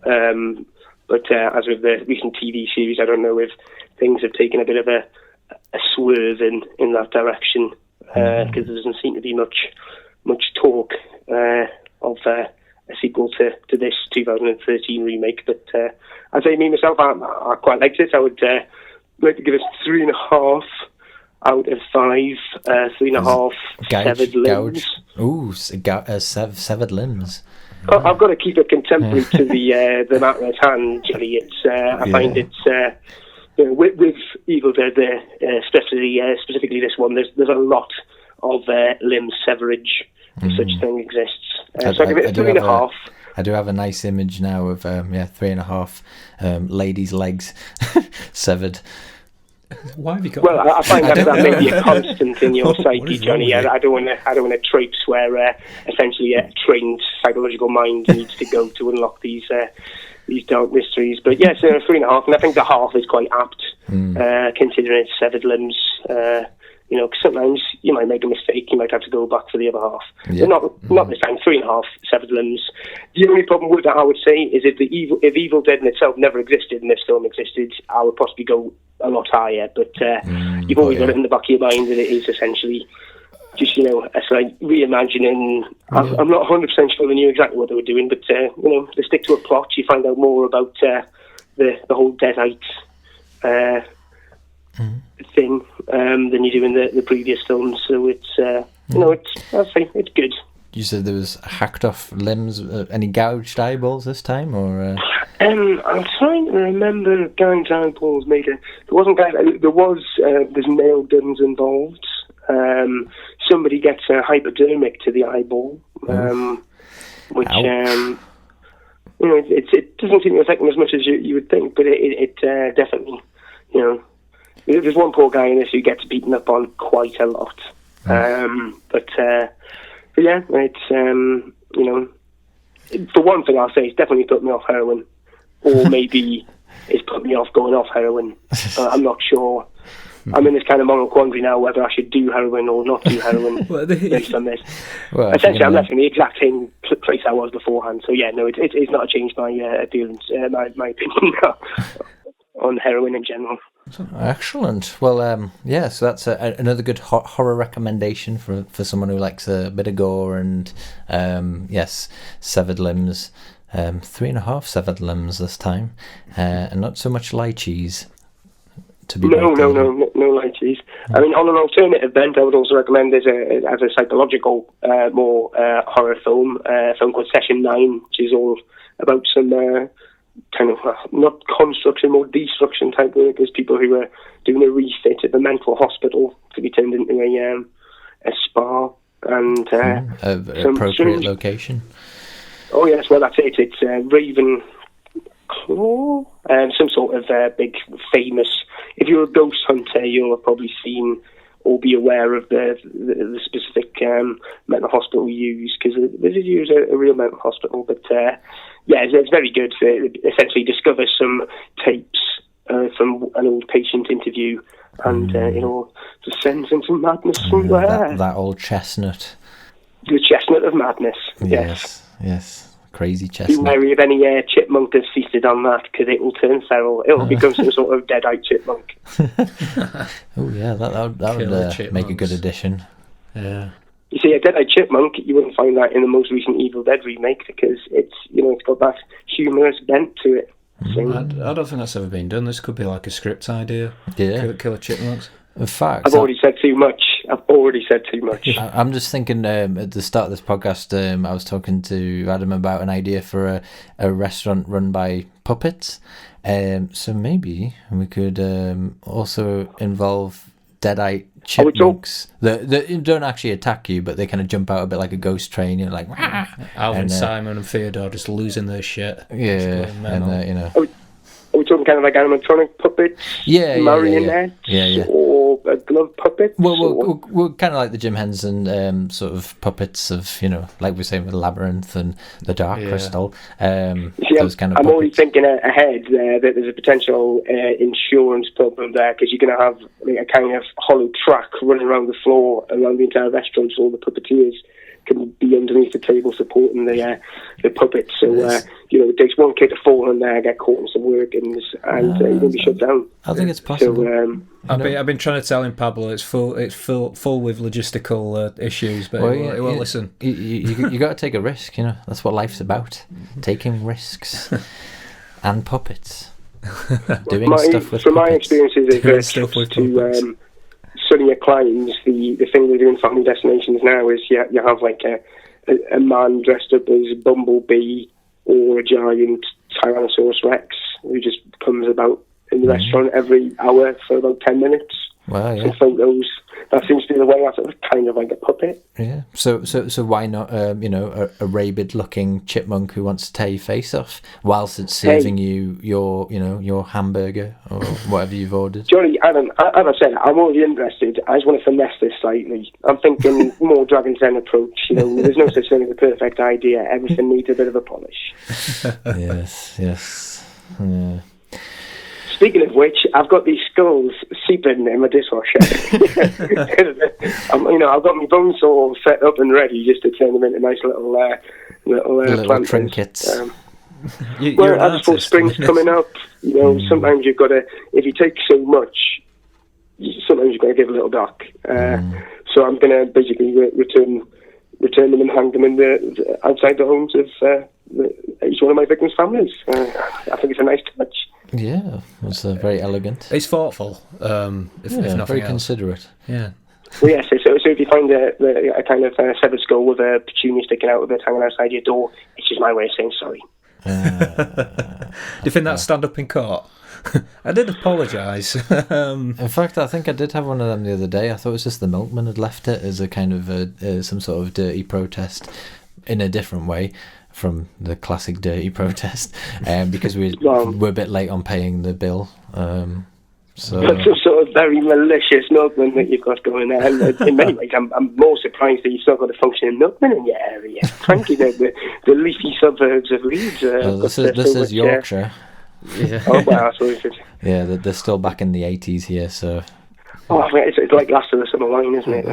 But as with the recent TV series, I don't know if things have taken a bit of a swerve in that direction, because there doesn't seem to be much talk of a sequel to this 2013 remake. But I'd say me myself, I quite liked it. I would like to give it 3.5 out of 5. 3.5 severed limbs. Ooh, severed limbs. I've got to keep it contemporary to the matter at hand, Jelly. It's I find it's with Evil Dead, specifically this one. There's a lot of limb severage, if such thing exists. So I give it 3.5. I do have a nice image now of 3.5 ladies' legs severed. Why have you got? Well, I find that may be a constant in your psyche, Johnny. I don't want to traipse where essentially a trained psychological mind needs to go to unlock these dark mysteries. But yes, 3.5, and I think the half is quite apt, considering it's severed limbs. Cause sometimes you might make a mistake, you might have to go back for the other half. Yeah. But not this time, 3.5 severed limbs. The only problem with that, I would say, is if Evil Dead in itself never existed and this film existed, I would possibly go a lot higher. But you've always got it in the back of your mind that it is essentially just, a slight reimagining. I'm not 100% sure they knew exactly what they were doing, but, they stick to a plot. You find out more about the whole Deadite thing than you do in the previous films. So it's, I'll say it's good. You said there was hacked off limbs, any gouged eyeballs this time, or? I'm trying to remember gouged eyeballs. There wasn't there's nail guns involved. Somebody gets a hypodermic to the eyeball, which it doesn't seem to affect them as much as you would think, but it definitely, there's one poor guy in this who gets beaten up on quite a lot. But yeah, it's for one thing, I'll say it's definitely put me off heroin, or maybe it's put me off going off heroin. I'm not sure. I'm in this kind of moral quandary now whether I should do heroin or not do heroin based on this. Well, essentially, I'm left in the exact same place I was beforehand. So yeah, no, it's not changed my appearance, my opinion on heroin in general. Excellent. Well, so that's another good horror recommendation for someone who likes a bit of gore and severed limbs. 3.5 severed limbs this time, and not so much lychees. No lychees. I mean, on an alternative bent, I would also recommend as a psychological, more horror film, a film called Session 9, which is all about some kind of not construction, more destruction type workers, people who are doing a refit at the mental hospital to be turned into a spa and appropriate location. Oh yes, well that's it. It's Raven Claw, some sort of big famous. If you're a ghost hunter, you'll have probably seen or be aware of the specific mental hospital we use, because they did use a real mental hospital. But it's very good. It essentially discovers some tapes from an old patient interview, and descends into madness from there. That old chestnut. The chestnut of madness. Yes. Crazy chestnut. Be wary of any chipmunk that's feasted on that, because it will turn feral. It will become some sort of deadite chipmunk. Oh yeah, that would make a good addition. Yeah. You see, a deadite chipmunk, you wouldn't find that in the most recent Evil Dead remake, because it's got that humorous bent to it. So, I don't think that's ever been done. This could be like a script idea. Yeah. Killer chipmunks. In fact, I've already said too much. I'm just thinking at the start of this podcast, I was talking to Adam about an idea for a restaurant run by puppets. So maybe we could also involve deadite chipmunks that don't actually attack you, but they kind of jump out a bit like a ghost train. You're like, Wah! Alvin, Simon, and Theodore just losing their shit. Yeah, and you know. Are we talking kind of like animatronic puppets? Marionettes? Yeah. Or glove puppets? Well, we're kind of like the Jim Henson sort of puppets of, you know, like we were saying with Labyrinth and the Dark Crystal. Those kind of I'm puppets. already thinking ahead there that there's a potential insurance problem there, because you're going to have like, a kind of hollow track running around the floor, around the entire restaurant, so all the puppeteers can be underneath the table supporting the puppets. So, you know, it takes one kid to fall in there, get caught in some workings, and you're going to be shut down. I think it's possible. So, I've been trying to tell him, Pablo, it's full with logistical issues, but he won't listen. You got to take a risk, you know. That's what life's about. Taking risks. And puppets. Doing stuff with From my puppets. experiences to sunnier climes, the thing they do in family destinations now is you have like a man dressed up as Bumblebee or a giant Tyrannosaurus Rex who just comes about in the restaurant every hour for about 10 minutes. Wow, yeah. Some photos. That seems to be the way. That's kind of like a puppet. Yeah. So why not, you know, a rabid-looking chipmunk who wants to tear your face off whilst it's serving you your hamburger or whatever you've ordered? Johnny, Adam, as I said, I'm already interested. I just want to finesse this slightly. I'm thinking more Dragon's Den approach. You know, there's no such thing as a perfect idea. Everything needs a bit of a polish. Yes. Yeah. Speaking of which, I've got these skulls seeping in my dishwasher. I've got my bone saw set up and ready just to turn them into nice little little trinkets. I just thought spring's coming up. You know, sometimes you've got to, if you take so much, sometimes you've got to give a little back. So I'm going to basically return them and hang them in outside the homes of each one of my victims' families. I think it's a nice touch. Yeah, it's very elegant. It's thoughtful, if nothing very else. Considerate. Yeah. Well, yes, so if you find a kind of severed skull with a petunia sticking out of it hanging outside your door, it's just my way of saying sorry. Do you think that'd stand up in court? I did apologise. In fact, I think I did have one of them the other day. I thought it was just the milkman had left it as a kind of some sort of dirty protest in a different way from the classic dirty protest, because we're a bit late on paying the bill. So that's a sort of very malicious milkman that you've got going there. And in many ways, I'm more surprised that you've still got a functioning milkman in your area. Frankly, the leafy suburbs of Leeds. This is Yorkshire. Yeah. Oh, wow, so is it? Yeah, they're still back in the 80s here, so... Oh, it's like Last of the Summer Wine, isn't it?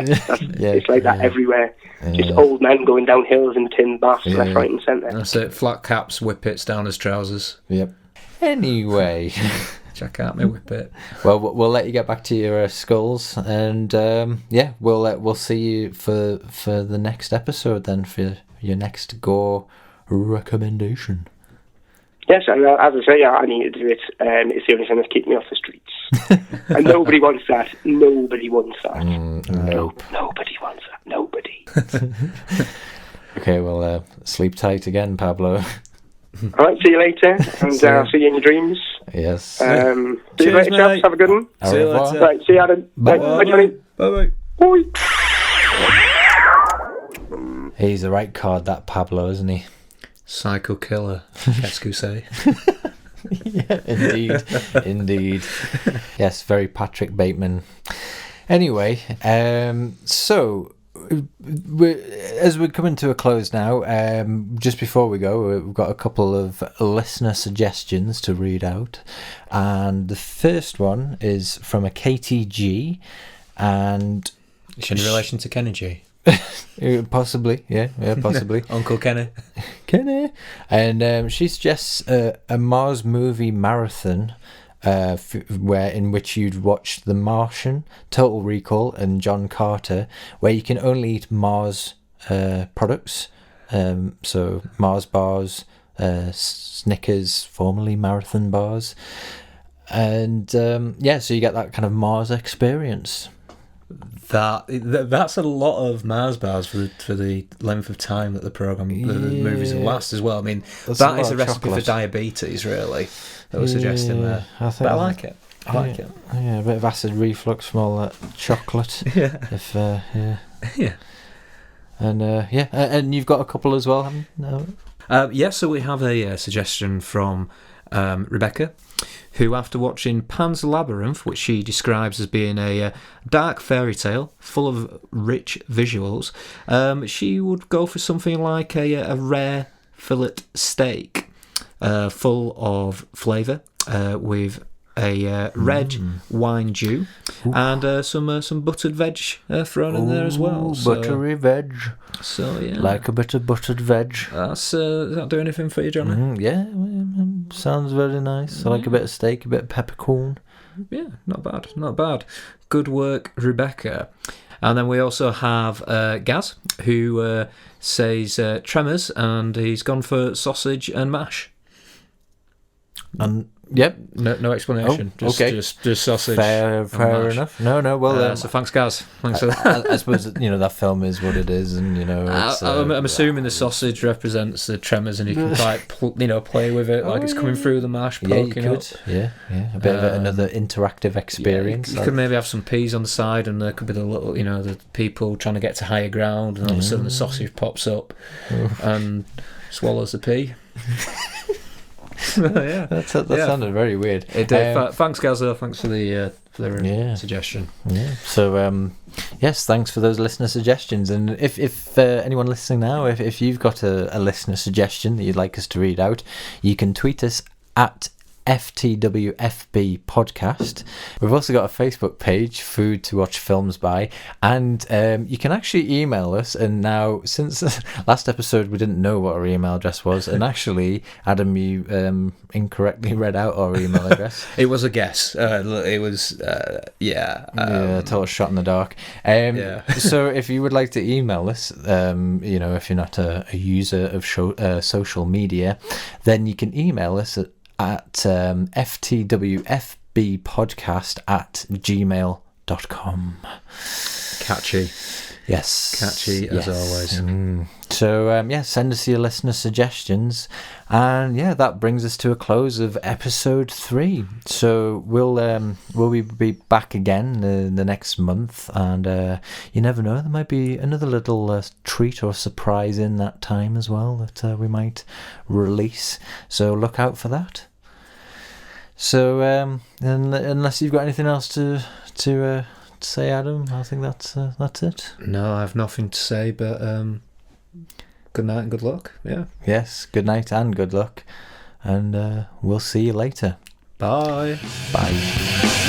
It's like that everywhere. Just old men going down hills in tin baths, left, right and centre. That's it, flat caps, whippets down as trousers. Yep. Anyway... Check out my whippet. Well, we'll let you get back to your skulls, and we'll see you for the next episode then, for your next gore recommendation. Yes, and as I say, I need to do it. It's the only thing that's keeping me off the streets. And nobody wants that. Nobody wants that. Nope. Nobody wants that. Nobody. Okay, well, sleep tight again, Pablo. All right, see you later, and I'll see you in your dreams. Yes. See you later, chaps. Have a good one. See you later. Right, see you, Adam. Bye. Bye, Johnny. Bye-bye. Bye. He's the right card, that Pablo, isn't he? Psycho killer, qu'est-ce que c'est? Yeah, indeed. Yes, very Patrick Bateman. Anyway, so as we're coming to a close now, just before we go, we've got a couple of listener suggestions to read out, and the first one is from a KTG, and It's in relation to Kenny G. possibly, yeah, possibly. Uncle Kenny. And she suggests a Mars movie marathon, in which you'd watch The Martian, Total Recall, and John Carter, where you can only eat Mars products, so Mars bars, Snickers, formerly Marathon bars, and so you get that kind of Mars experience. That's a lot of Mars bars for the length of time that the movies will last as well. I mean, that is a recipe for diabetes, really, that we're suggesting there. I like it. I like it. Yeah, a bit of acid reflux from all that chocolate. Yeah. Yeah. And and you've got a couple as well, haven't you? No? So we have a suggestion from Rebecca, who, after watching Pan's Labyrinth, which she describes as being a dark fairy tale full of rich visuals, she would go for something like a rare fillet steak, full of flavour, with a red wine dew and some buttered veg thrown in there as well. So, Buttery veg. So yeah, Like a bit of buttered veg. does that do anything for you, Johnny? Yeah, sounds very nice. I like a bit of steak, a bit of peppercorn. Yeah, not bad. Good work, Rebecca. And then we also have Gaz, who says tremors, and he's gone for sausage and mash. And yep, No explanation. Okay. Just sausage. Fair enough. No. Well, so thanks, Gaz. Thanks for that. I suppose that film is what it is, and it's, I'm assuming the sausage represents the tremors, and you can play with it like it's coming through the mash, poking up. Yeah, a bit of another interactive experience. You could maybe have some peas on the side, and there could be the little, the people trying to get to higher ground, and all of a sudden the sausage pops up and swallows the pea. Yeah, that sounded very weird. It did. Thanks, Gaza. Thanks for the suggestion. Yeah. So yes, thanks for those listener suggestions. And if anyone listening now, if you've got a listener suggestion that you'd like us to read out, you can tweet us at FTWFB podcast. We've also got a Facebook page, Food to Watch Films By, and you can actually email us. And now, since last episode we didn't know what our email address was, and actually Adam, you incorrectly read out our email address. It was a guess. It was total shot in the dark. So if you would like to email us, if you're not a user of social media, then you can email us at ftwfbpodcast@gmail.com. Catchy. Yes. Catchy as always. So, send us your listener suggestions. And, that brings us to a close of episode 3. So, we'll be back again the next month. And you never know, there might be another little treat or surprise in that time as well that we might release. So, look out for that. So, unless you've got anything else to say, Adam, I think that's it. No, I have nothing to say, but good night and good luck. Yeah. Yes, good night and good luck, and we'll see you later. Bye. Bye.